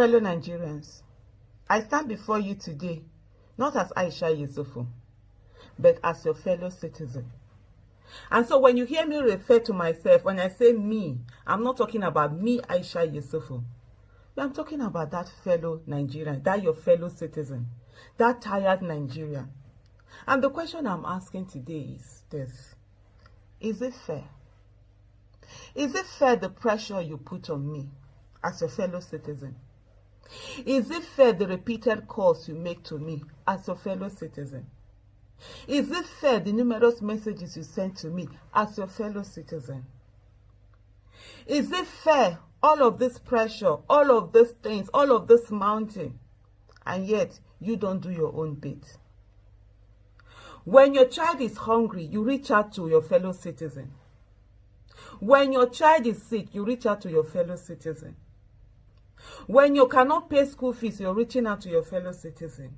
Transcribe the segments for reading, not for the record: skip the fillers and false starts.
Fellow Nigerians, I stand before you today, not as Aisha Yesufu, but as your fellow citizen. And so when you hear me refer to myself, when I say me, I'm not talking about me, Aisha Yesufu. I'm talking about that fellow Nigerian, that your fellow citizen, that tired Nigerian. And the question I'm asking today is this: is it fair? Is it fair the pressure you put on me as your fellow citizen? Is it fair the repeated calls you make to me as your fellow citizen? Is it fair the numerous messages you send to me as your fellow citizen? Is it fair all of this pressure, all of these things, all of this mountain, and yet you don't do your own bit? When your child is hungry, you reach out to your fellow citizen. When your child is sick, you reach out to your fellow citizen. When you cannot pay school fees, you're reaching out to your fellow citizen.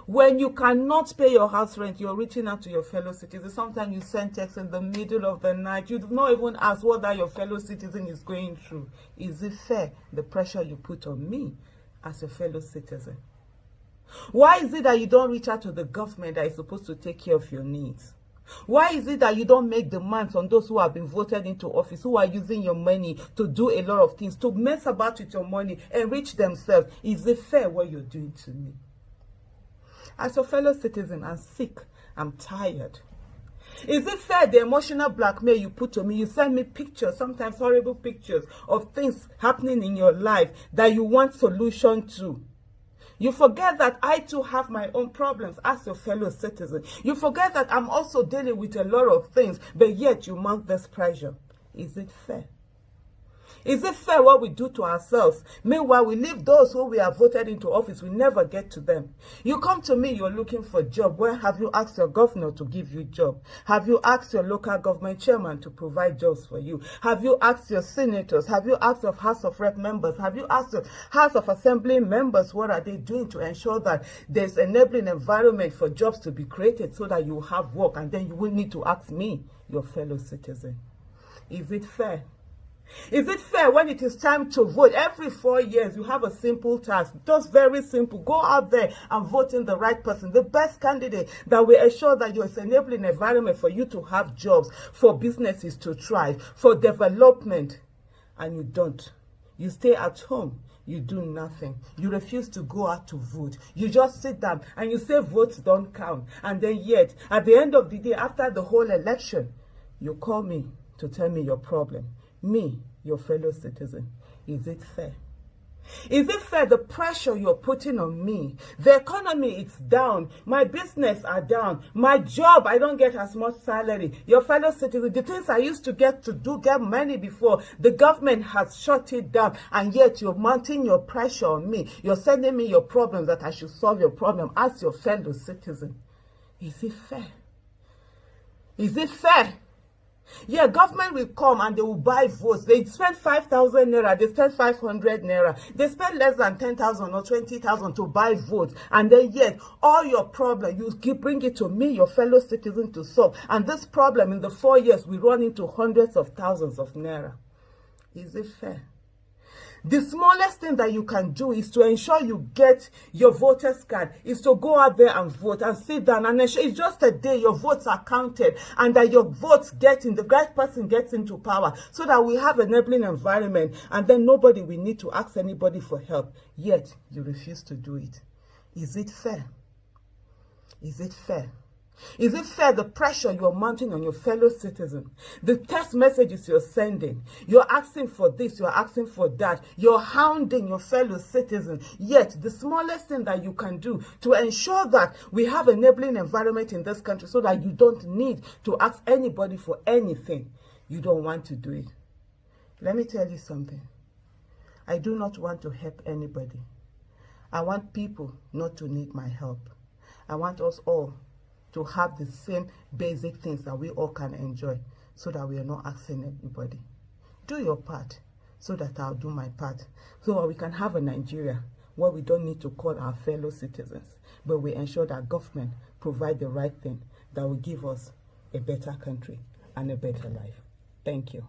When you cannot pay your house rent, you're reaching out to your fellow citizen. Sometimes you send text in the middle of the night. You do not even ask what that your fellow citizen is going through. Is it fair, the pressure you put on me as a fellow citizen? Why is it that you don't reach out to the government that is supposed to take care of your needs? Why is it that you don't make demands on those who have been voted into office, who are using your money to do a lot of things, to mess about with your money, enrich themselves? Is it fair what you're doing to me? As a fellow citizen, I'm sick, I'm tired. Is it fair the emotional blackmail you put on me? You send me pictures, sometimes horrible pictures, of things happening in your life that you want solution to. You forget that I too have my own problems as your fellow citizen. You forget that I'm also dealing with a lot of things, but yet you mount this pressure. Is it fair? Is it fair what we do to ourselves? Meanwhile, we leave those who we have voted into office, we never get to them. You come to me, you're looking for a job. Where have you asked your governor to give you a job? Have you asked your local government chairman to provide jobs for you? Have you asked your senators? Have you asked your House of Rep members? Have you asked your House of Assembly members what are they doing to ensure that there's enabling environment for jobs to be created so that you have work, and then you will need to ask me, your fellow citizen? Is it fair? Is it fair when it is time to vote? Every 4 years, you have a simple task. Just very simple. Go out there and vote in the right person, the best candidate that will ensure that you're enabling environment for you to have jobs, for businesses to thrive, for development. And you don't. You stay at home. You do nothing. You refuse to go out to vote. You just sit down and you say votes don't count. And then yet, at the end of the day, after the whole election, you call me to tell me your problem. Me, your fellow citizen. Is it fair? Is it fair the pressure you're putting on me? The economy is down. My business are down. My job, I don't get as much salary. Your fellow citizen, the things I used to get money before, the government has shut it down, and yet you're mounting your pressure on me. You're sending me your problems that I should solve your problem as your fellow citizen. Is it fair? Is it fair? Yeah, government will come and they will buy votes. They spend 5,000 naira, they spend 500 naira. They spend less than 10,000 or 20,000 to buy votes. And then yet, all your problem, you bring it to me, your fellow citizen, to solve. And this problem in the 4 years, we run into hundreds of thousands of naira. Is it fair? The smallest thing that you can do is to ensure you get your voter's card, is to go out there and vote and sit down and ensure it's just a day your votes are counted and that your votes the right person gets into power so that we have an enabling environment, and then nobody will need to ask anybody for help. Yet you refuse to do it. Is it fair? Is it fair? Is it fair the pressure you're mounting on your fellow citizen? The text messages you're sending, you're asking for this, you're asking for that, you're hounding your fellow citizen. Yet the smallest thing that you can do to ensure that we have an enabling environment in this country so that you don't need to ask anybody for anything, you don't want to do it. Let me tell you something. I do not want to help anybody. I want people not to need my help. I want us all to have the same basic things that we all can enjoy so that we are not asking everybody. Do your part so that I'll do my part, so that we can have a Nigeria where we don't need to call our fellow citizens, but we ensure that government provide the right thing that will give us a better country and a better life. Thank you.